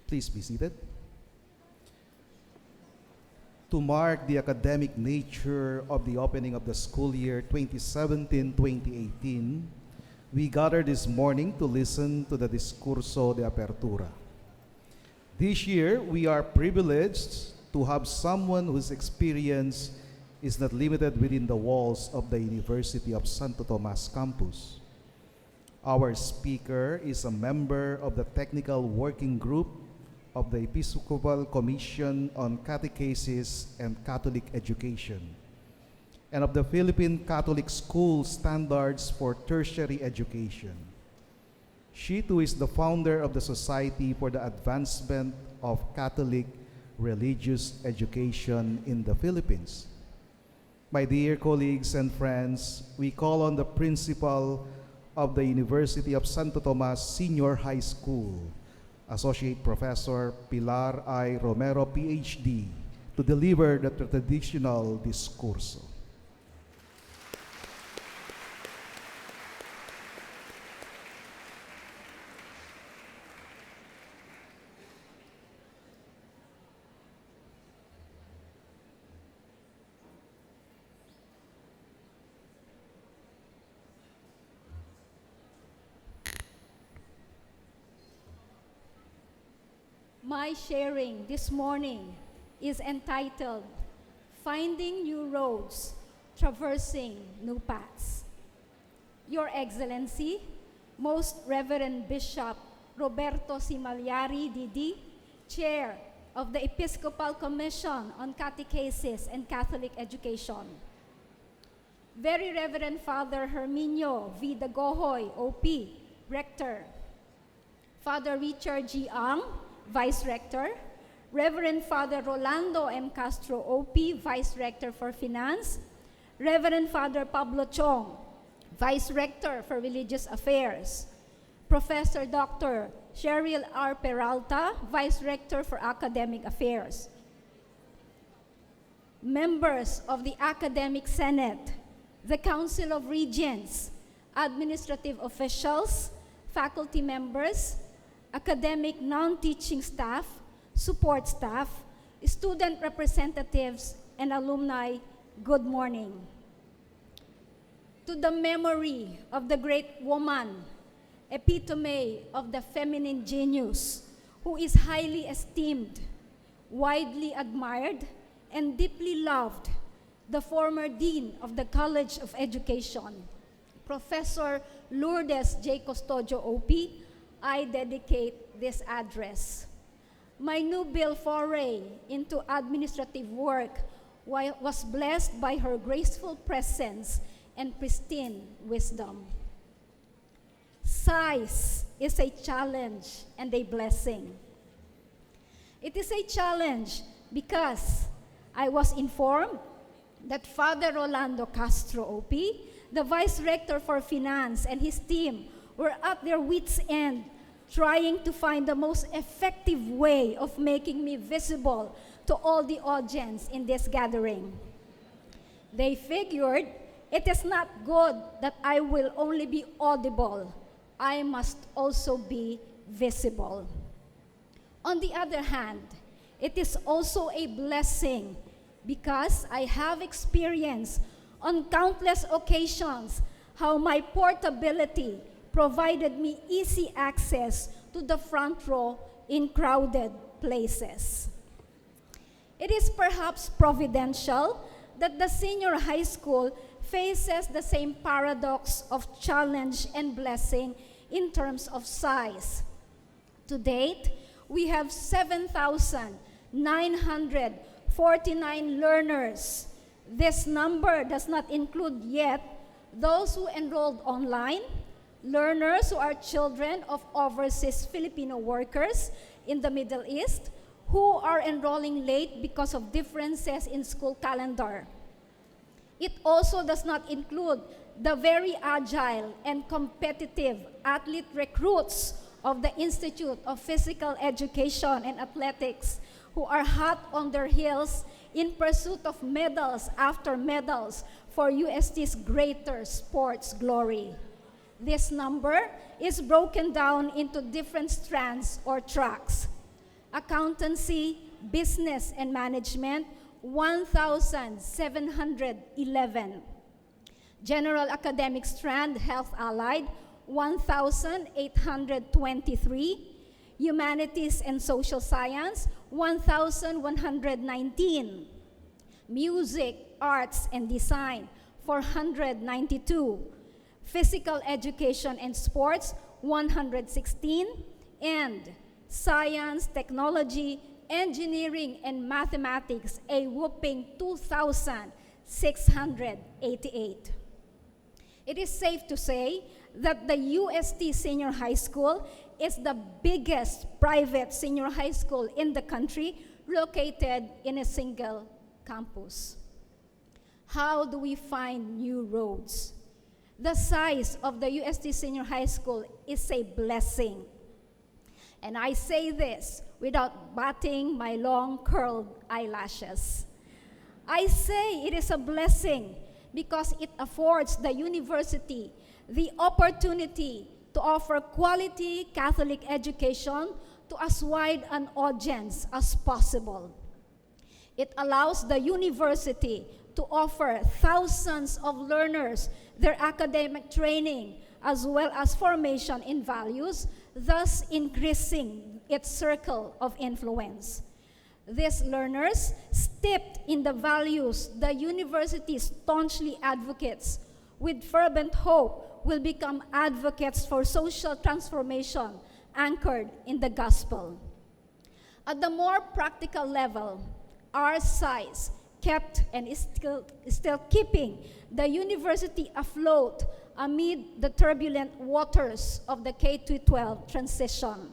Please be seated. To mark the academic nature of the opening of the school year 2017-2018, we gather this morning to listen to the Discurso de Apertura. This year, we are privileged to have someone whose experience is not limited within the walls of the University of Santo Tomas campus. Our speaker is a member of the Technical Working Group of the Episcopal Commission on Catechesis and Catholic Education, and of the Philippine Catholic School Standards for Tertiary Education. She too is the founder of the Society for the Advancement of Catholic Religious Education in the Philippines. My dear colleagues and friends, we call on the principal of the University of Santo Tomas Senior High School, Associate Professor Pilar I. Romero, PhD, to deliver the traditional discurso. My sharing this morning is entitled, Finding New Roads, Traversing New Paths. Your Excellency, Most Reverend Bishop Roberto Simaliari, D.D., Chair of the Episcopal Commission on Catechesis and Catholic Education. Very Reverend Father Herminio V. Dagohoy, O.P., Rector. Father Richard G. Ang, Vice Rector, Reverend Father Rolando M. Castro, O.P., Vice Rector for Finance, Reverend Father Pablo Chong, Vice Rector for Religious Affairs, Professor Dr. Cheryl R. Peralta, Vice Rector for Academic Affairs, members of the Academic Senate, the Council of Regents, administrative officials, faculty members, academic non-teaching staff, support staff, student representatives, and alumni, good morning. To the memory of the great woman, epitome of the feminine genius, who is highly esteemed, widely admired, and deeply loved, the former Dean of the College of Education, Professor Lourdes J. Custodio, O.P., I dedicate this address. My nubile foray into administrative work was blessed by her graceful presence and pristine wisdom. Size is a challenge and a blessing. It is a challenge because I was informed that Father Rolando Castro, O.P., the Vice Rector for Finance, and his team were at their wits' end trying to find the most effective way of making me visible to all the audience in this gathering. They figured it is not good that I will only be audible. I must also be visible. On the other hand, it is also a blessing because I have experienced on countless occasions how my portability provided me easy access to the front row in crowded places. It is perhaps providential that the senior high school faces the same paradox of challenge and blessing in terms of size. To date, we have 7,949 learners. This number does not include yet those who enrolled online, learners who are children of overseas Filipino workers in the Middle East who are enrolling late because of differences in school calendar. It also does not include the very agile and competitive athlete recruits of the Institute of Physical Education and Athletics who are hot on their heels in pursuit of medals after medals for UST's greater sports glory. This number is broken down into different strands or tracks. Accountancy, Business and Management, 1,711. General Academic Strand, Health Allied, 1,823. Humanities and Social Science, 1,119. Music, Arts and Design, 492. Physical Education and Sports, 116. And Science, Technology, Engineering, and Mathematics, a whopping 2,688. It is safe to say that the UST Senior High School is the biggest private senior high school in the country, located in a single campus. How do we find new roads? The size of the UST Senior High School is a blessing. And I say this without batting my long curled eyelashes. I say it is a blessing because it affords the university the opportunity to offer quality Catholic education to as wide an audience as possible. It allows the university to offer thousands of learners their academic training as well as formation in values, thus increasing its circle of influence. These learners, steeped in the values the university staunchly advocates, with fervent hope, will become advocates for social transformation anchored in the gospel. At the more practical level, our size kept and is still keeping the university afloat amid the turbulent waters of the K-12 transition.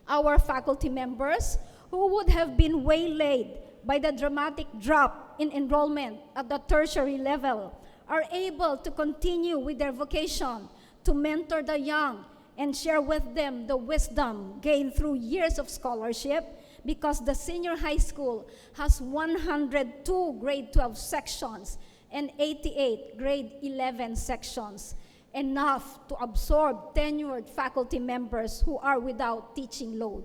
Our faculty members, who would have been waylaid by the dramatic drop in enrollment at the tertiary level, are able to continue with their vocation to mentor the young and share with them the wisdom gained through years of scholarship, because the senior high school has 102 grade 12 sections and 88 grade 11 sections, enough to absorb tenured faculty members who are without teaching load.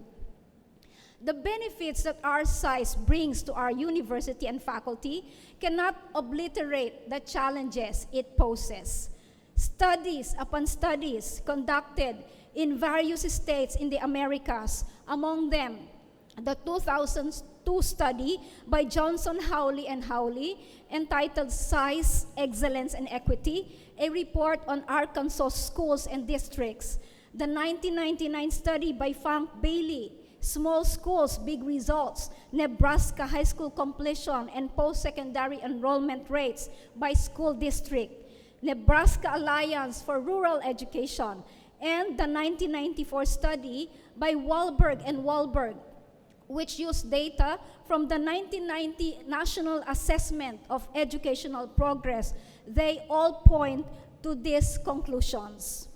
The benefits that our size brings to our university and faculty cannot obliterate the challenges it poses. Studies upon studies conducted in various states in the Americas, among them the 2002 study by Johnson, Howley, and Howley, entitled Size, Excellence, and Equity, a report on Arkansas schools and districts. The 1999 study by Funk Bailey, Small Schools, Big Results, Nebraska High School Completion and Post-Secondary Enrollment Rates by School District, Nebraska Alliance for Rural Education, and the 1994 study by Wahlberg and Wahlberg, which used data from the 1990 National Assessment of Educational Progress. They all point to these conclusions.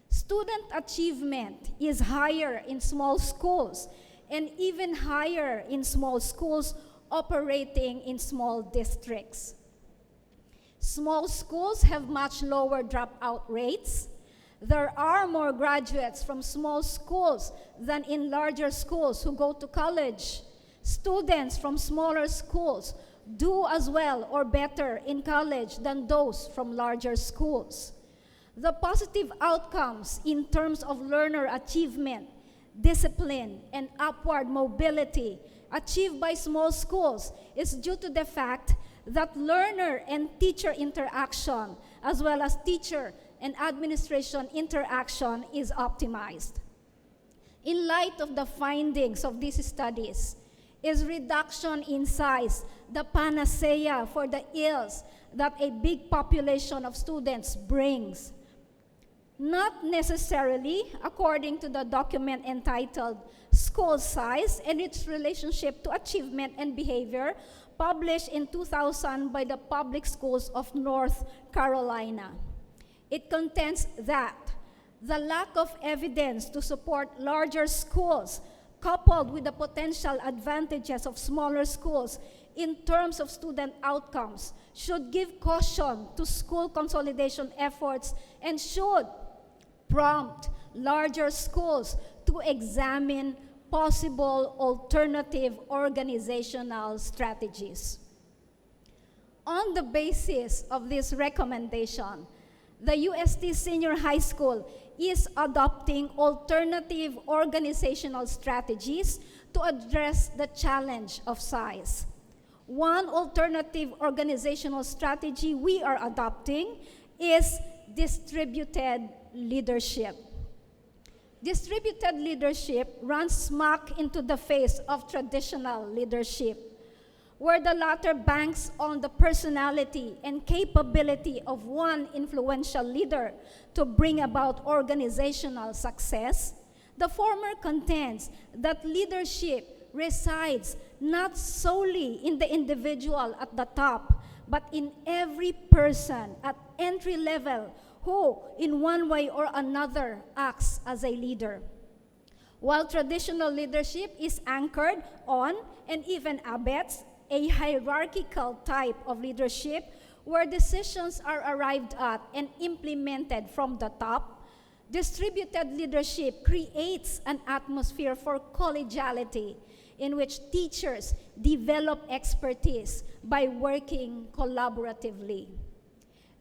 Student achievement is higher in small schools and even higher in small schools operating in small districts. Small schools have much lower dropout rates. There are more graduates from small schools than in larger schools who go to college. Students from smaller schools do as well or better in college than those from larger schools. The positive outcomes in terms of learner achievement, discipline, and upward mobility achieved by small schools is due to the fact that learner and teacher interaction, as well as teacher and administration interaction, is optimized. In light of the findings of these studies, is reduction in size the panacea for the ills that a big population of students brings? Not necessarily, according to the document entitled School Size and Its Relationship to Achievement and Behavior, published in 2000 by the Public Schools of North Carolina. It contends that the lack of evidence to support larger schools, coupled with the potential advantages of smaller schools in terms of student outcomes, should give caution to school consolidation efforts and should prompt larger schools to examine possible alternative organizational strategies. On the basis of this recommendation, the UST Senior High School is adopting alternative organizational strategies to address the challenge of size. One alternative organizational strategy we are adopting is distributed leadership. Distributed leadership runs smack into the face of traditional leadership, where the latter banks on the personality and capability of one influential leader to bring about organizational success. The former contends that leadership resides not solely in the individual at the top, but in every person at entry level who, in one way or another, acts as a leader. While traditional leadership is anchored on and even abets a hierarchical type of leadership where decisions are arrived at and implemented from the top, distributed leadership creates an atmosphere for collegiality in which teachers develop expertise by working collaboratively.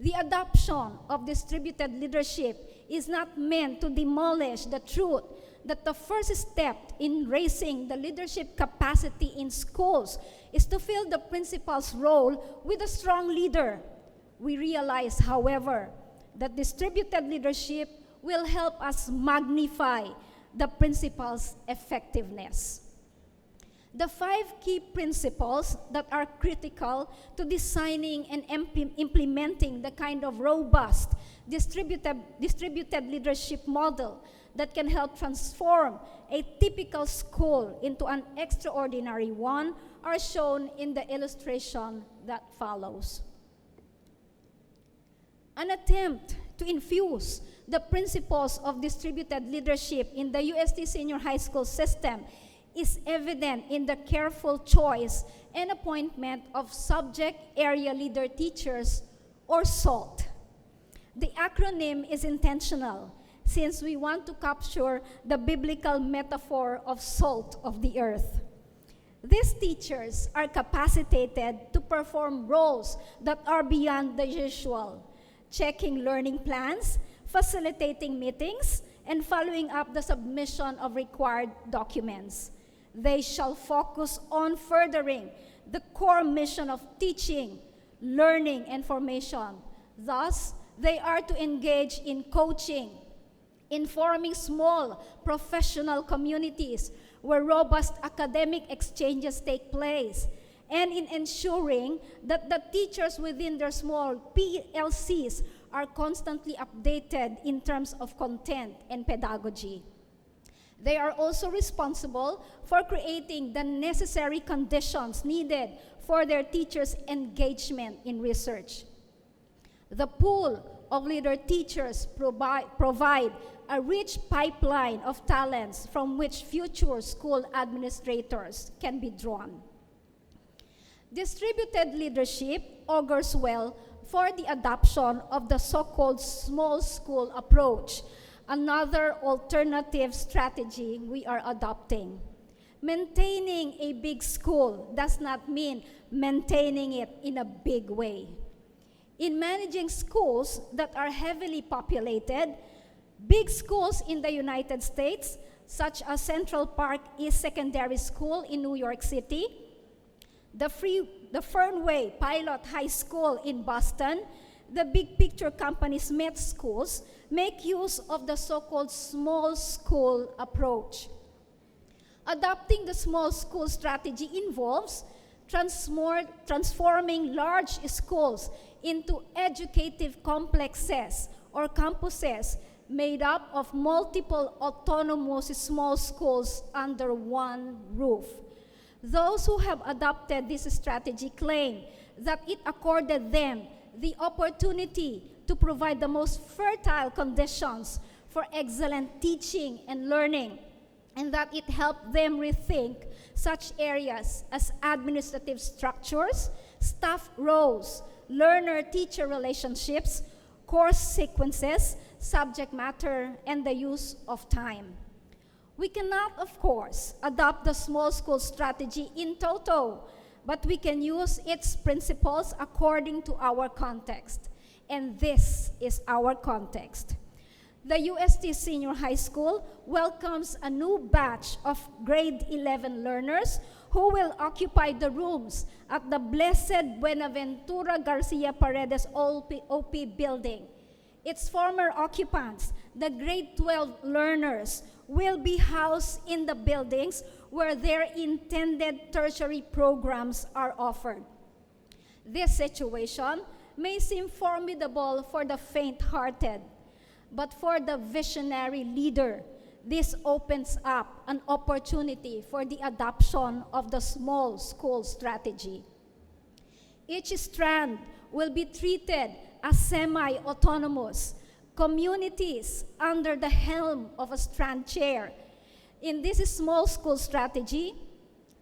The adoption of distributed leadership is not meant to demolish the truth that the first step in raising the leadership capacity in schools is to fill the principal's role with a strong leader. We realize, however, that distributed leadership will help us magnify the principal's effectiveness. The 5 key principles that are critical to designing and implementing the kind of robust distributed leadership model that can help transform a typical school into an extraordinary one are shown in the illustration that follows. An attempt to infuse the principles of distributed leadership in the UST Senior High School system is evident in the careful choice and appointment of subject area leader teachers, or SALT. The acronym is intentional, since we want to capture the biblical metaphor of salt of the earth. These teachers are capacitated to perform roles that are beyond the usual, checking learning plans, facilitating meetings, and following up the submission of required documents. They shall focus on furthering the core mission of teaching, learning, and formation. Thus, they are to engage in coaching, in forming small professional communities where robust academic exchanges take place, and in ensuring that the teachers within their small PLCs are constantly updated in terms of content and pedagogy. They are also responsible for creating the necessary conditions needed for their teachers' engagement in research. The pool of leader teachers provide a rich pipeline of talents from which future school administrators can be drawn. Distributed leadership augurs well for the adoption of the so-called small school approach, another alternative strategy we are adopting. Maintaining a big school does not mean maintaining it in a big way. In managing schools that are heavily populated, big schools in the United States, such as Central Park East Secondary School in New York City, the Fernway Pilot High School in Boston, the Big Picture Company's Met schools, make use of the so-called small school approach. Adopting the small school strategy involves transforming large schools into educative complexes or campuses made up of multiple autonomous small schools under one roof. Those who have adopted this strategy claim that it accorded them the opportunity to provide the most fertile conditions for excellent teaching and learning, and that it helped them rethink such areas as administrative structures, staff roles, learner-teacher relationships, course sequences, subject matter, and the use of time. We cannot, of course, adopt the small school strategy in toto, but we can use its principles according to our context. And this is our context. The UST Senior High School welcomes a new batch of grade 11 learners who will occupy the rooms at the Blessed Buenaventura Garcia Paredes OP building. Its former occupants, the grade 12 learners, will be housed in the buildings where their intended tertiary programs are offered. This situation may seem formidable for the faint-hearted, but for the visionary leader, this opens up an opportunity for the adoption of the small school strategy. Each strand will be treated as semi-autonomous communities under the helm of a strand chair. In this small school strategy,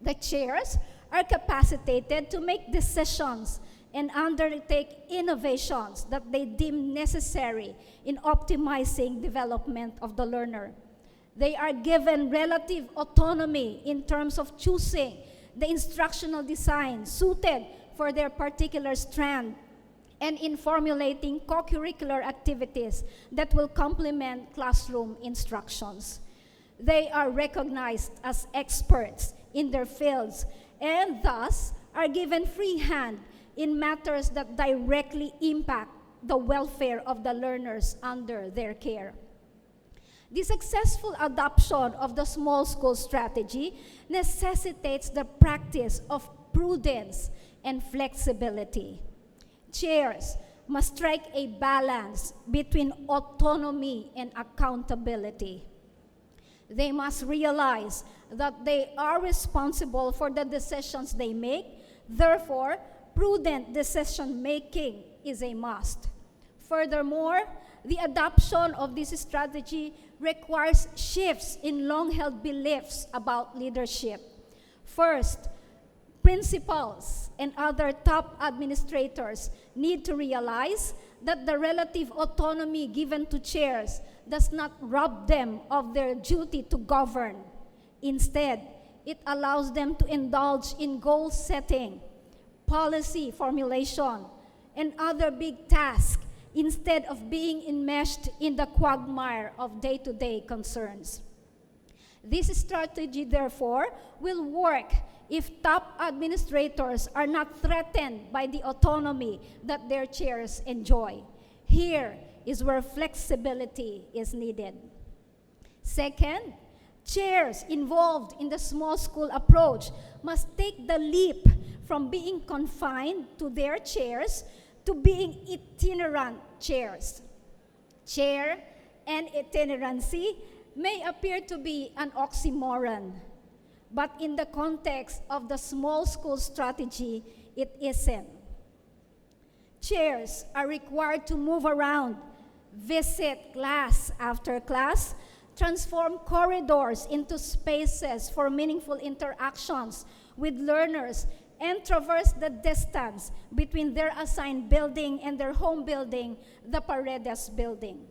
the chairs are capacitated to make decisions and undertake innovations that they deem necessary in optimizing development of the learner. They are given relative autonomy in terms of choosing the instructional design suited for their particular strand and in formulating co-curricular activities that will complement classroom instructions. They are recognized as experts in their fields and thus are given free hand in matters that directly impact the welfare of the learners under their care. The successful adoption of the small school strategy necessitates the practice of prudence and flexibility. Chairs must strike a balance between autonomy and accountability. They must realize that they are responsible for the decisions they make. Therefore, prudent decision-making is a must. Furthermore, the adoption of this strategy requires shifts in long-held beliefs about leadership. First, principals and other top administrators need to realize that the relative autonomy given to chairs does not rob them of their duty to govern. Instead, it allows them to indulge in goal setting, policy formulation, and other big tasks instead of being enmeshed in the quagmire of day-to-day concerns. This strategy, therefore, will work if top administrators are not threatened by the autonomy that their chairs enjoy. Here is where flexibility is needed. Second, chairs involved in the small school approach must take the leap from being confined to their chairs to being itinerant chairs. Chair and itinerancy may appear to be an oxymoron, but in the context of the small school strategy, it isn't. Chairs are required to move around, visit class after class, transform corridors into spaces for meaningful interactions with learners, and traverse the distance between their assigned building and their home building, the Paredes building.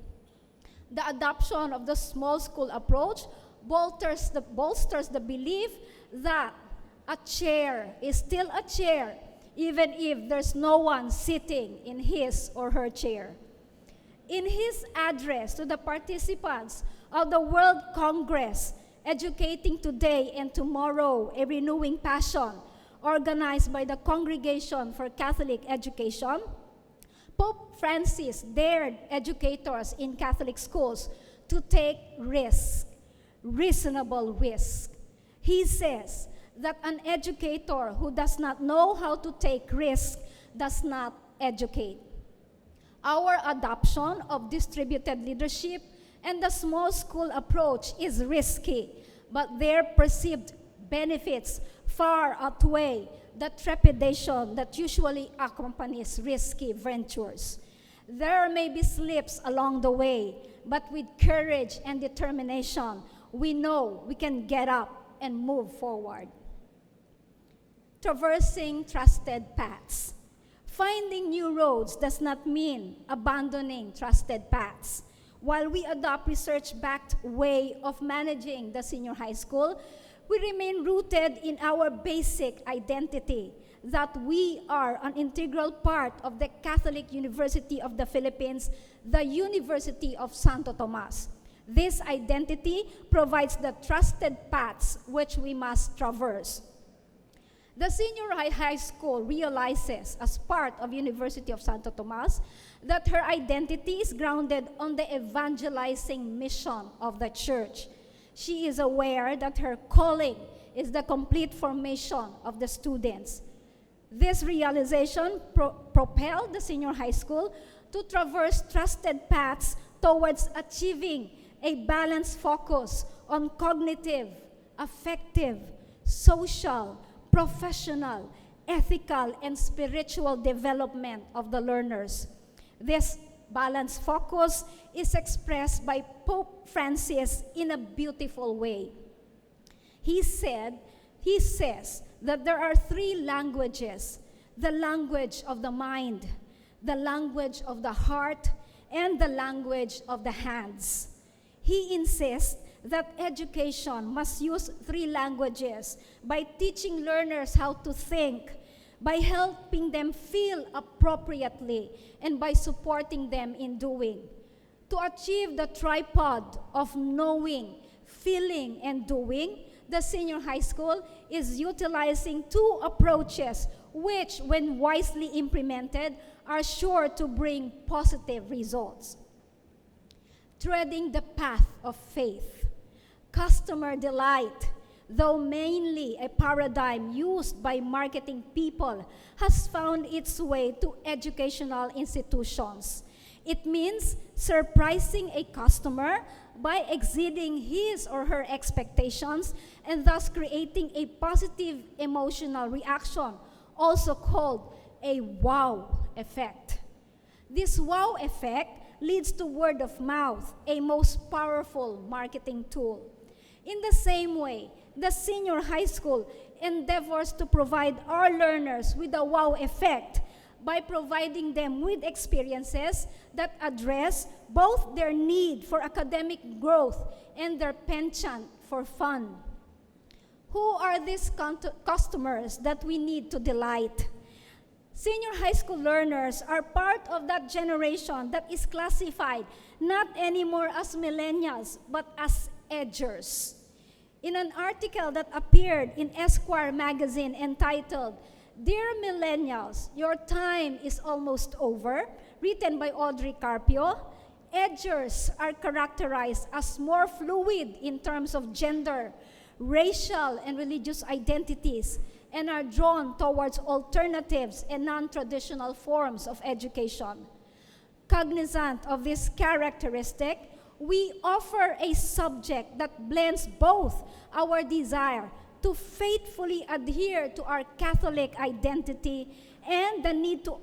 The adoption of the small school approach bolsters the belief that a chair is still a chair, even if there's no one sitting in his or her chair. In his address to the participants of the World Congress, Educating Today and Tomorrow, a Renewing Passion, organized by the Congregation for Catholic Education, Pope Francis dared educators in Catholic schools to take risks, reasonable risk. He says that an educator who does not know how to take risks does not educate. Our adoption of distributed leadership and the small school approach is risky, but their perceived benefits far outweigh the trepidation that usually accompanies risky ventures. There may be slips along the way, but with courage and determination, we know we can get up and move forward. Traversing trusted paths. Finding new roads does not mean abandoning trusted paths. while we adopt research-backed way of managing the senior high school, we remain rooted in our basic identity that we are an integral part of the Catholic University of the Philippines, the University of Santo Tomas. This identity provides the trusted paths which we must traverse. The senior high school realizes, as part of University of Santo Tomas, that her identity is grounded on the evangelizing mission of the church. She is aware that her calling is the complete formation of the students. This realization propelled the senior high school to traverse trusted paths towards achieving a balanced focus on cognitive, affective, social, professional, ethical, and spiritual development of the learners. This balanced focus is expressed by Pope Francis in a beautiful way. He says that there are three languages: the language of the mind, the language of the heart, and the language of the hands. He insists that education must use three languages by teaching learners how to think, by helping them feel appropriately, and by supporting them in doing. To achieve the tripod of knowing, feeling, and doing, the senior high school is utilizing two approaches which, when wisely implemented, are sure to bring positive results. Treading the path of faith. Customer delight, though mainly a paradigm used by marketing people, has found its way to educational institutions. It means surprising a customer by exceeding his or her expectations and thus creating a positive emotional reaction, also called a wow effect. This wow effect leads to word of mouth, a most powerful marketing tool. In the same way, the senior high school endeavors to provide our learners with a wow effect by providing them with experiences that address both their need for academic growth and their penchant for fun. Who are these customers that we need to delight? Senior high school learners are part of that generation that is classified not anymore as millennials, but as edgers. In an article that appeared in Esquire magazine entitled, "Dear Millennials, Your Time is Almost Over," written by Audrey Carpio, edgers are characterized as more fluid in terms of gender, racial, and religious identities, and are drawn towards alternatives and non-traditional forms of education. Cognizant of this characteristic, we offer a subject that blends both our desire to faithfully adhere to our Catholic identity and the need to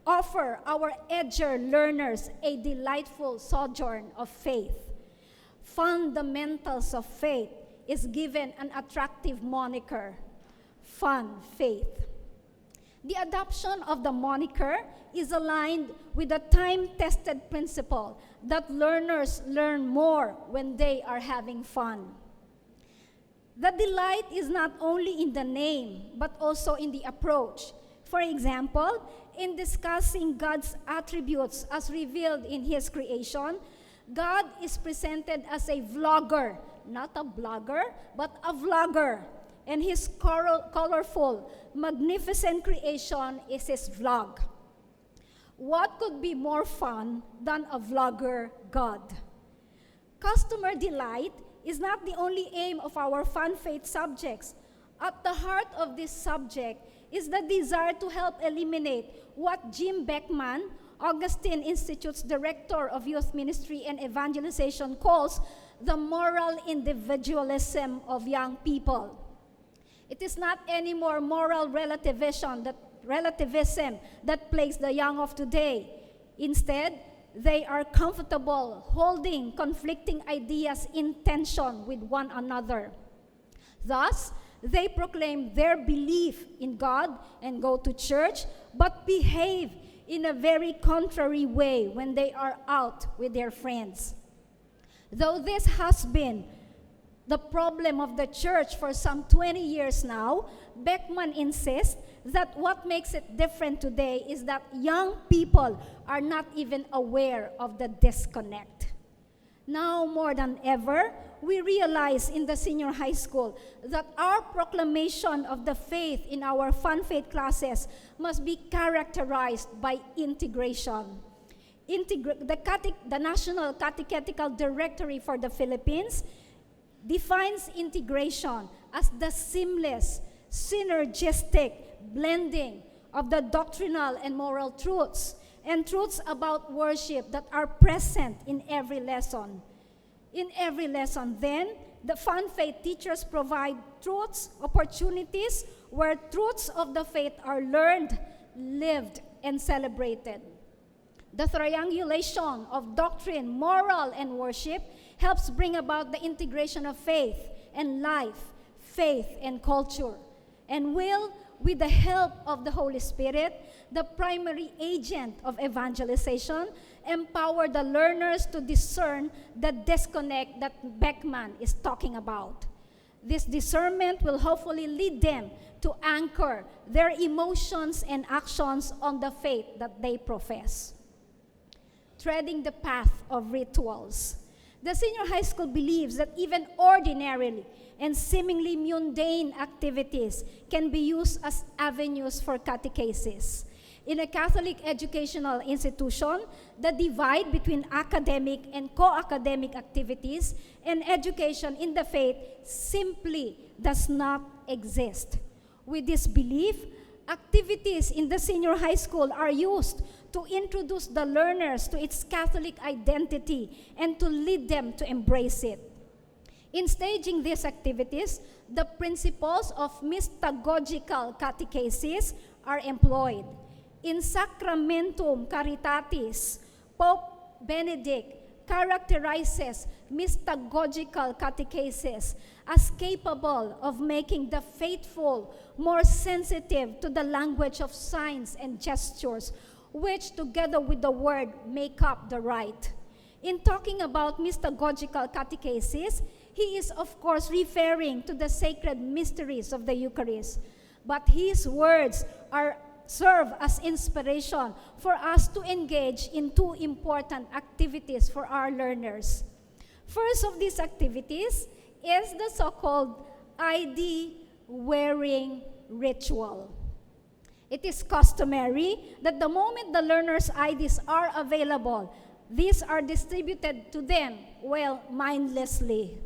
offer our edger learners a delightful sojourn of faith. Fundamentals of Faith is given an attractive moniker: Fun Faith. The adoption of the moniker is aligned with the time-tested principle that learners learn more when they are having fun. The delight is not only in the name, but also in the approach. For example, in discussing God's attributes as revealed in His creation, God is presented as a vlogger, not a blogger, but a vlogger. And His colorful, magnificent creation is His vlog. What could be more fun than a vlogger God? Customer delight is not the only aim of our fun faith subjects. At the heart of this subject is the desire to help eliminate what Jim Beckman, Augustine Institute's Director of Youth Ministry and Evangelization, calls the moral individualism of young people. It is not anymore moral relativism that plagues the young of today. Instead, they are comfortable holding conflicting ideas in tension with one another. Thus, they proclaim their belief in God and go to church, but behave in a very contrary way when they are out with their friends. Though this has been the problem of the church for some 20 years now, Beckman insists that what makes it different today is that young people are not even aware of the disconnect. Now more than ever, we realize in the senior high school that our proclamation of the faith in our fun faith classes must be characterized by integration. The National Catechetical Directory for the Philippines defines integration as the seamless, synergistic blending of the doctrinal and moral truths and truths about worship that are present in every lesson. In every lesson, then, the fun faith teachers provide truths, opportunities where truths of the faith are learned, lived, and celebrated. The triangulation of doctrine, moral, and worship helps bring about the integration of faith and life, faith and culture, and will, with the help of the Holy Spirit, the primary agent of evangelization, empower the learners to discern the disconnect that Beckman is talking about. This discernment will hopefully lead them to anchor their emotions and actions on the faith that they profess. Treading the path of rituals. The senior high school believes that even ordinarily and seemingly mundane activities can be used as avenues for catechesis. In a Catholic educational institution, the divide between academic and co-academic activities and education in the faith simply does not exist. With this belief, activities in the senior high school are used to introduce the learners to its Catholic identity and to lead them to embrace it. In staging these activities, the principles of mystagogical catechesis are employed. In Sacramentum Caritatis, Pope Benedict characterizes mystagogical catechesis as capable of making the faithful more sensitive to the language of signs and gestures, which together with the word make up the rite. In talking about mystagogical catechesis, he is of course referring to the sacred mysteries of the Eucharist, but his words serve as inspiration for us to engage in two important activities for our learners. First of these activities is the so-called ID wearing ritual. It is customary that the moment the learners' IDs are available, these are distributed to them, mindlessly.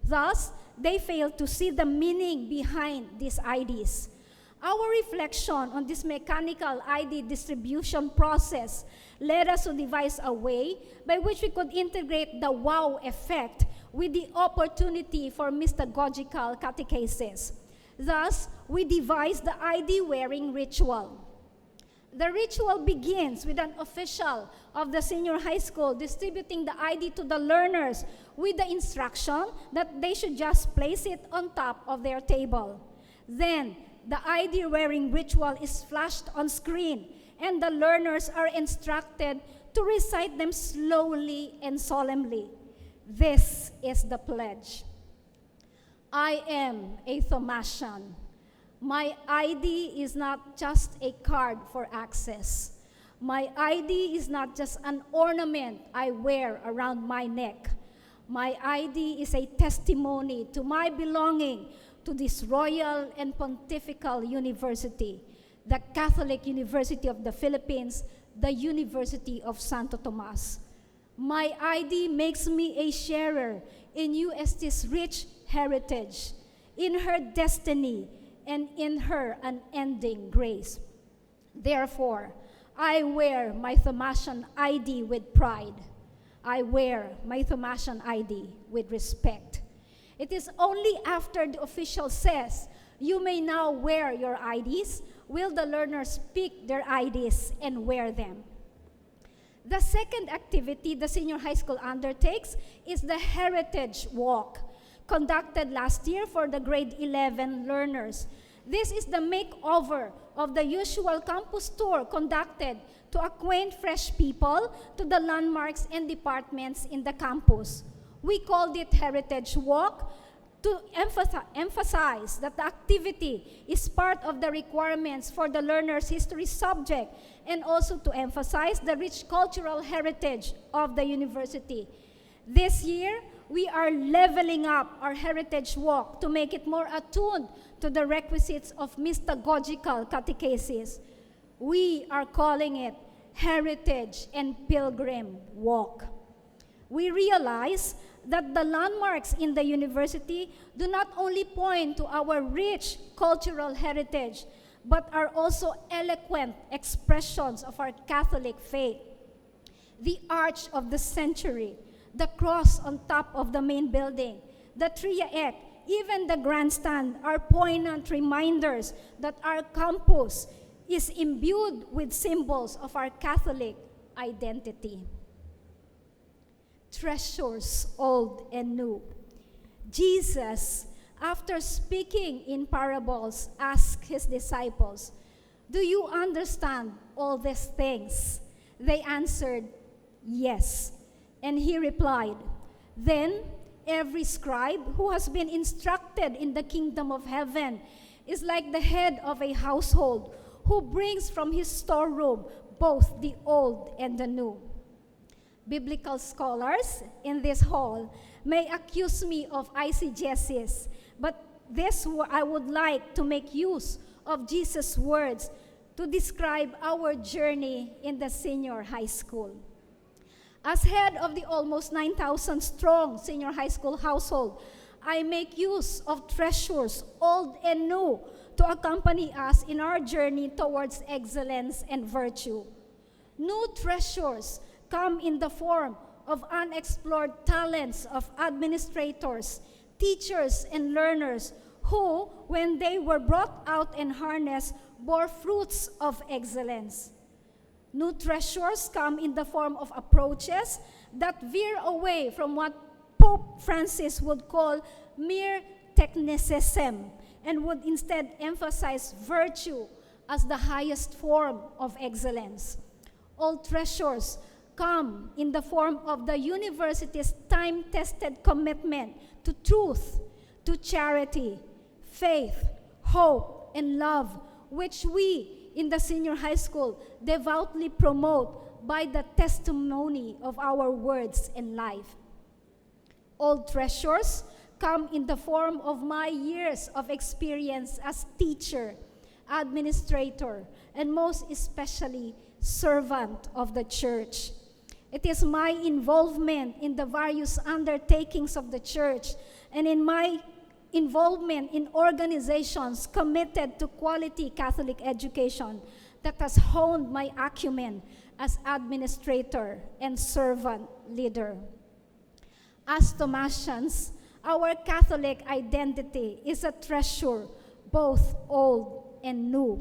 Thus, they fail to see the meaning behind these IDs. Our reflection on this mechanical ID distribution process led us to devise a way by which we could integrate the wow effect with the opportunity for mystagogical catechesis. Thus, we devised the ID wearing ritual. The ritual begins with an official of the senior high school distributing the ID to the learners with the instruction that they should just place it on top of their table. Then, the ID wearing ritual is flashed on screen, and the learners are instructed to recite them slowly and solemnly. This is the pledge. I am a Thomasian. My ID is not just a card for access. My ID is not just an ornament I wear around my neck. My ID is a testimony to my belonging to this royal and pontifical university, the Catholic University of the Philippines, the University of Santo Tomas. My ID makes me a sharer in UST's rich heritage, in her destiny, and in her unending grace. Therefore, I wear my Thomasian ID with pride. I wear my Thomasian ID with respect. It is only after the official says, "You may now wear your IDs," will the learners pick their IDs and wear them. The second activity the senior high school undertakes is the Heritage Walk, conducted last year for the grade 11 learners. This is the makeover of the usual campus tour conducted to acquaint fresh people to the landmarks and departments in the campus. We called it Heritage Walk to emphasize that the activity is part of the requirements for the learner's history subject, and also to emphasize the rich cultural heritage of the university. This year, we are leveling up our Heritage Walk to make it more attuned to the requisites of mystagogical catechesis. We are calling it Heritage and Pilgrim Walk. We realize that the landmarks in the university do not only point to our rich cultural heritage, but are also eloquent expressions of our Catholic faith. The Arch of the Century, the cross on top of the main building, the Triaet, even the grandstand are poignant reminders that our campus is imbued with symbols of our Catholic identity. Treasures old and new. Jesus, after speaking in parables, asked his disciples, "Do you understand all these things?" They answered, "Yes." And he replied, "Then every scribe who has been instructed in the kingdom of heaven is like the head of a household who brings from his storeroom both the old and the new." Biblical scholars in this hall may accuse me of eisegesis, but I would like to make use of Jesus' words to describe our journey in the senior high school. As head of the almost 9,000 strong senior high school household, I make use of treasures, old and new, to accompany us in our journey towards excellence and virtue. New treasures come in the form of unexplored talents of administrators, teachers, and learners who, when they were brought out and harnessed, bore fruits of excellence. New treasures come in the form of approaches that veer away from what Pope Francis would call mere technicism and would instead emphasize virtue as the highest form of excellence. All treasures come in the form of the university's time-tested commitment to truth, to charity, faith, hope, and love, which we in the senior high school devoutly promote by the testimony of our words and life. All treasures come in the form of my years of experience as teacher, administrator, and most especially servant of the church. It is my involvement in the various undertakings of the church and in my involvement in organizations committed to quality Catholic education that has honed my acumen as administrator and servant leader. As Thomasians, our Catholic identity is a treasure, both old and new.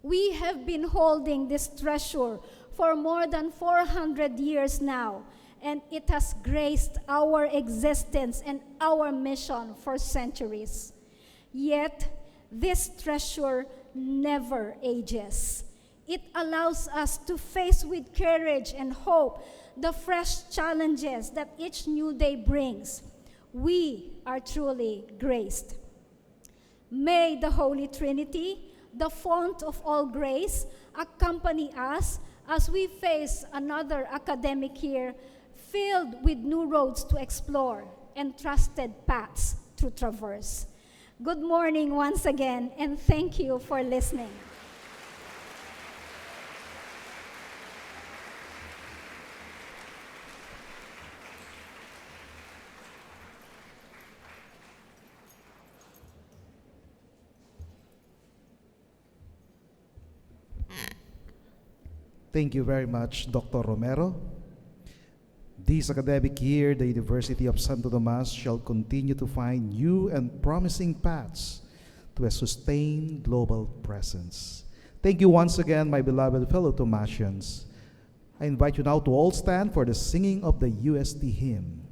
We have been holding this treasure for more than 400 years now, and it has graced our existence and our mission for centuries. Yet, this treasure never ages. It allows us to face with courage and hope the fresh challenges that each new day brings. We are truly graced. May the Holy Trinity, the font of all grace, accompany us as we face another academic year filled with new roads to explore and trusted paths to traverse. Good morning once again, and thank you for listening. Thank you very much, Dr. Romero. This academic year, the University of Santo Tomas shall continue to find new and promising paths to a sustained global presence. Thank you once again, my beloved fellow Thomasians. I invite you now to all stand for the singing of the UST hymn.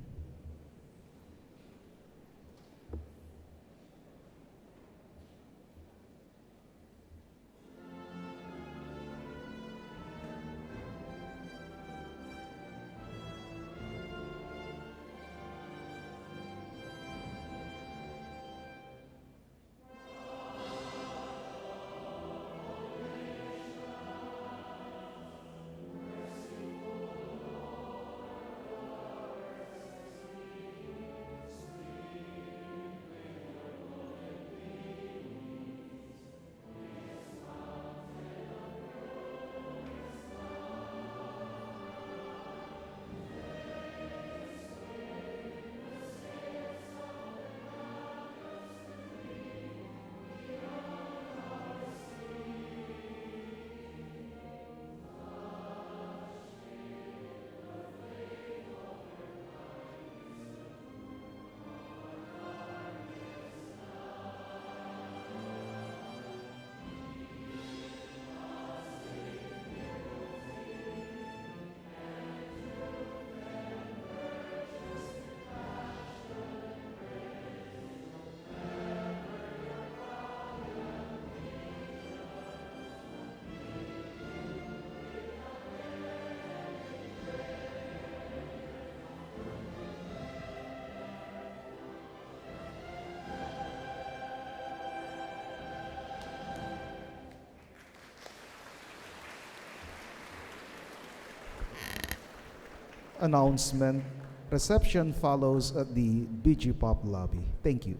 announcement. Reception follows at the BG Pop lobby. Thank you.